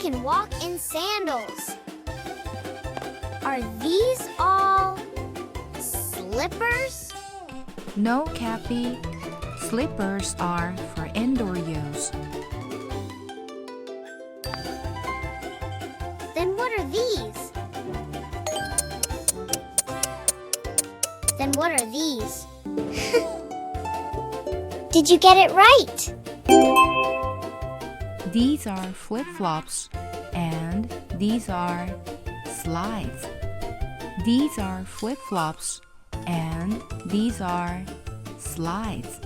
can walk in sandals. Are these all slippers? No, Capy. Slippers are for indoor use. Then what are these? Then what are these? Did you get it right? These are flip-flops and these are slides. These are flip-flops and these are slides.